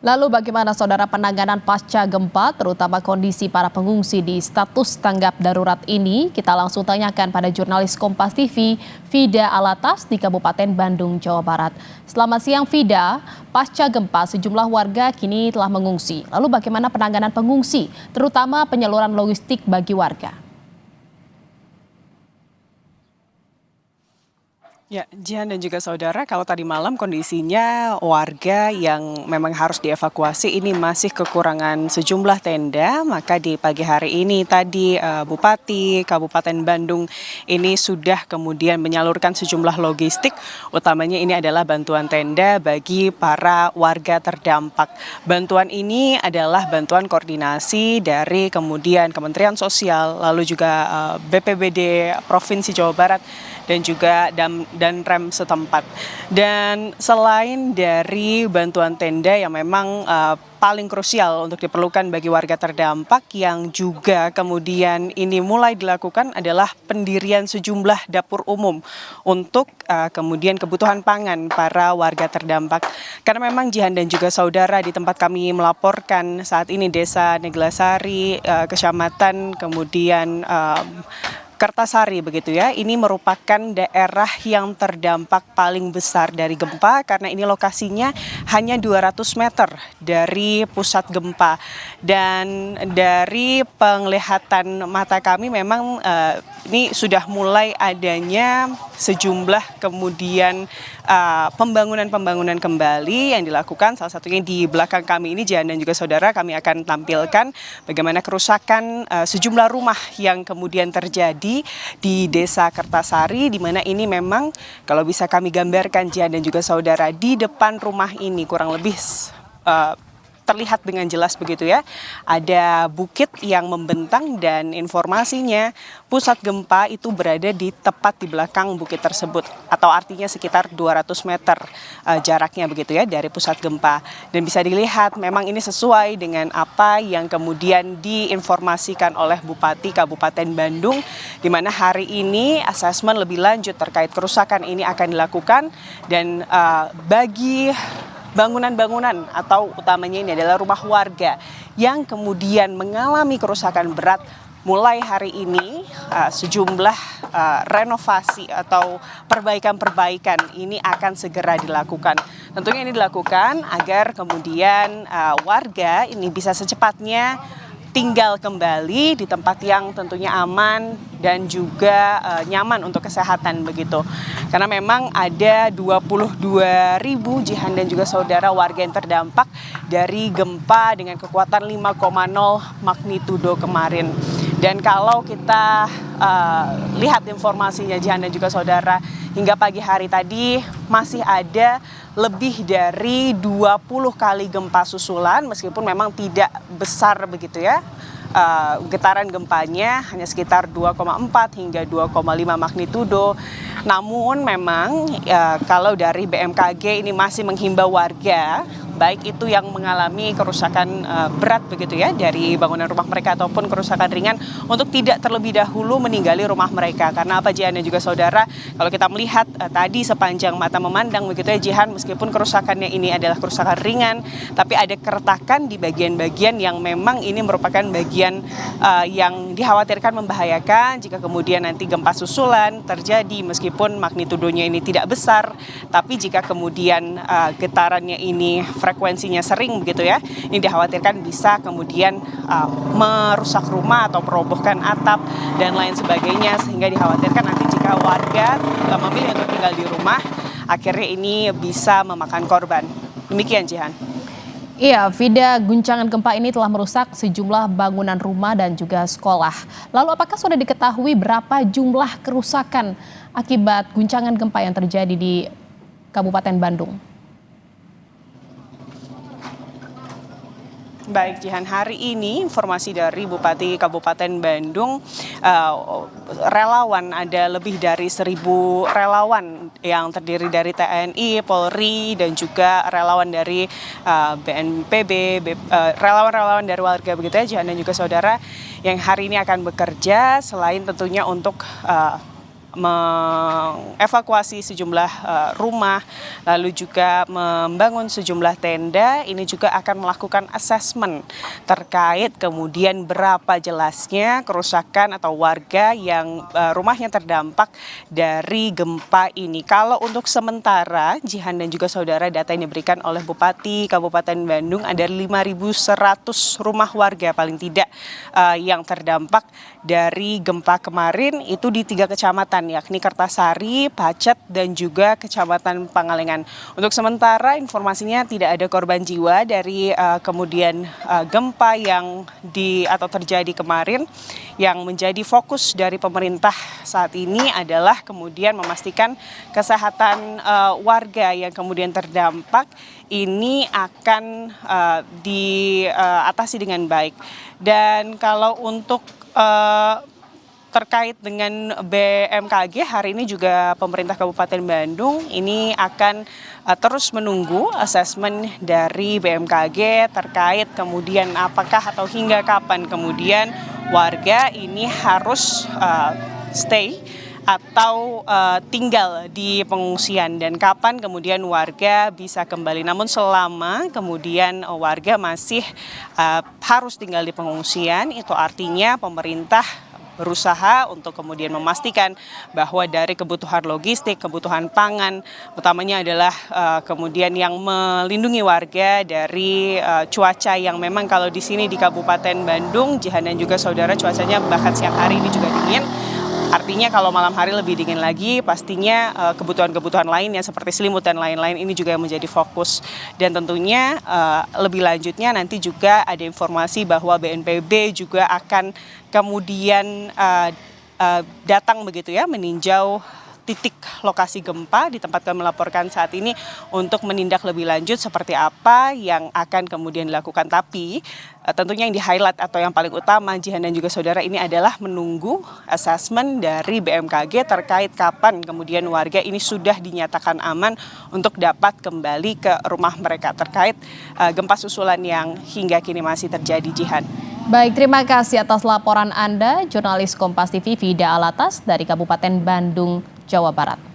Lalu bagaimana saudara penanganan pasca gempa, terutama kondisi para pengungsi di status tanggap darurat ini? Kita langsung tanyakan pada jurnalis Kompas TV, Vida Alatas di Kabupaten Bandung, Jawa Barat. Selamat siang Vida, pasca gempa sejumlah warga kini telah mengungsi. Lalu bagaimana penanganan pengungsi, terutama penyaluran logistik bagi warga? Ya, Jihan dan juga saudara, kalau tadi malam kondisinya warga yang memang harus dievakuasi ini masih kekurangan sejumlah tenda, maka di pagi hari ini tadi Bupati Kabupaten Bandung ini sudah kemudian menyalurkan sejumlah logistik, utamanya ini adalah bantuan tenda bagi para warga terdampak. Bantuan ini adalah bantuan koordinasi dari kemudian Kementerian Sosial, lalu juga BPBD Provinsi Jawa Barat, dan juga Danrem setempat. Dan selain dari bantuan tenda yang memang paling krusial untuk diperlukan bagi warga terdampak, yang juga kemudian ini mulai dilakukan adalah pendirian sejumlah dapur umum untuk kemudian kebutuhan pangan para warga terdampak. Karena memang Jihan dan juga saudara, di tempat kami melaporkan saat ini Desa Neglasari, Kecamatan kemudian Kertasari begitu ya, ini merupakan daerah yang terdampak paling besar dari gempa karena ini lokasinya hanya 200 meter dari pusat gempa. Dan dari penglihatan mata kami memang ini sudah mulai adanya sejumlah kemudian pembangunan kembali yang dilakukan, salah satunya di belakang kami ini Jihan dan juga saudara, kami akan tampilkan bagaimana kerusakan sejumlah rumah yang kemudian terjadi di Desa Kertasari, di mana ini memang kalau bisa kami gambarkan Jihan dan juga saudara, di depan rumah ini kurang lebih terlihat dengan jelas begitu ya, ada bukit yang membentang dan informasinya pusat gempa itu berada tepat di belakang bukit tersebut, atau artinya sekitar 200 meter jaraknya begitu ya dari pusat gempa. Dan bisa dilihat memang ini sesuai dengan apa yang kemudian diinformasikan oleh Bupati Kabupaten Bandung, di mana hari ini asesmen lebih lanjut terkait kerusakan ini akan dilakukan. Dan bagi bangunan-bangunan atau utamanya ini adalah rumah warga yang kemudian mengalami kerusakan berat, mulai hari ini sejumlah renovasi atau perbaikan-perbaikan ini akan segera dilakukan. Tentunya ini dilakukan agar kemudian warga ini bisa secepatnya tinggal kembali di tempat yang tentunya aman dan juga nyaman untuk kesehatan begitu. Karena memang ada 22.000 Jihan dan juga saudara warga yang terdampak dari gempa dengan kekuatan 5,0 magnitudo kemarin. Dan kalau kita lihat informasinya Jihan dan juga saudara, hingga pagi hari tadi masih ada lebih dari 20 kali gempa susulan, meskipun memang tidak besar begitu ya. Getaran gempanya hanya sekitar 2,4 hingga 2,5 magnitudo. Namun memang kalau dari BMKG ini masih menghimbau warga, baik itu yang mengalami kerusakan berat begitu ya dari bangunan rumah mereka ataupun kerusakan ringan, untuk tidak terlebih dahulu meninggali rumah mereka. Karena apa Jihan dan juga saudara, kalau kita melihat tadi sepanjang mata memandang begitu ya Jihan, meskipun kerusakannya ini adalah kerusakan ringan, tapi ada keretakan di bagian-bagian yang memang ini merupakan bagian yang dikhawatirkan membahayakan jika kemudian nanti gempa susulan terjadi, meskipun magnitudonya ini tidak besar, tapi jika kemudian getarannya ini frekuensinya sering begitu ya, ini dikhawatirkan bisa kemudian merusak rumah atau merobohkan atap dan lain sebagainya, sehingga dikhawatirkan nanti jika warga memilih untuk tinggal di rumah, akhirnya ini bisa memakan korban. Demikian Jihan. Iya, Vida, guncangan gempa ini telah merusak sejumlah bangunan rumah dan juga sekolah. Lalu apakah sudah diketahui berapa jumlah kerusakan akibat guncangan gempa yang terjadi di Kabupaten Bandung? Baik Jihan, hari ini informasi dari Bupati Kabupaten Bandung, relawan, ada lebih dari 1.000 relawan yang terdiri dari TNI, Polri, dan juga relawan dari BNPB, relawan-relawan dari warga begitu ya Jihan dan juga saudara, yang hari ini akan bekerja selain tentunya untuk mengevakuasi sejumlah rumah, lalu juga membangun sejumlah tenda. Ini juga akan melakukan asesmen terkait kemudian berapa jelasnya kerusakan atau warga yang rumahnya terdampak dari gempa ini. Kalau untuk sementara, Jihan dan juga saudara, data yang diberikan oleh Bupati Kabupaten Bandung ada 5.100 rumah warga paling tidak yang terdampak dari gempa kemarin, itu di 3 kecamatan yakni Kertasari, Pacet, dan juga Kecamatan Pangalengan. Untuk sementara informasinya tidak ada korban jiwa dari kemudian gempa yang atau terjadi kemarin. Yang menjadi fokus dari pemerintah saat ini adalah kemudian memastikan kesehatan warga yang kemudian terdampak ini akan diatasi dengan baik. Dan kalau untuk terkait dengan BMKG, hari ini juga pemerintah Kabupaten Bandung ini akan terus menunggu asesmen dari BMKG terkait kemudian apakah atau hingga kapan kemudian warga ini harus stay atau tinggal di pengungsian dan kapan kemudian warga bisa kembali. Namun selama kemudian warga masih harus tinggal di pengungsian, itu artinya pemerintah berusaha untuk kemudian memastikan bahwa dari kebutuhan logistik, kebutuhan pangan, utamanya adalah kemudian yang melindungi warga dari cuaca yang memang kalau di sini di Kabupaten Bandung, Jihan dan juga saudara, cuacanya bahkan siang hari ini juga dingin. Artinya kalau malam hari lebih dingin lagi, pastinya kebutuhan-kebutuhan lainnya seperti selimut dan lain-lain ini juga menjadi fokus. Dan tentunya lebih lanjutnya nanti juga ada informasi bahwa BNPB juga akan kemudian datang begitu ya, meninjau titik lokasi gempa di tempat kami melaporkan saat ini untuk menindak lebih lanjut seperti apa yang akan kemudian dilakukan. Tapi tentunya yang di-highlight atau yang paling utama Jihan dan juga saudara ini adalah menunggu asesmen dari BMKG terkait kapan kemudian warga ini sudah dinyatakan aman untuk dapat kembali ke rumah mereka terkait gempa susulan yang hingga kini masih terjadi, Jihan. Baik, terima kasih atas laporan Anda, jurnalis Kompas TV Vida Alatas dari Kabupaten Bandung, Jawa Barat.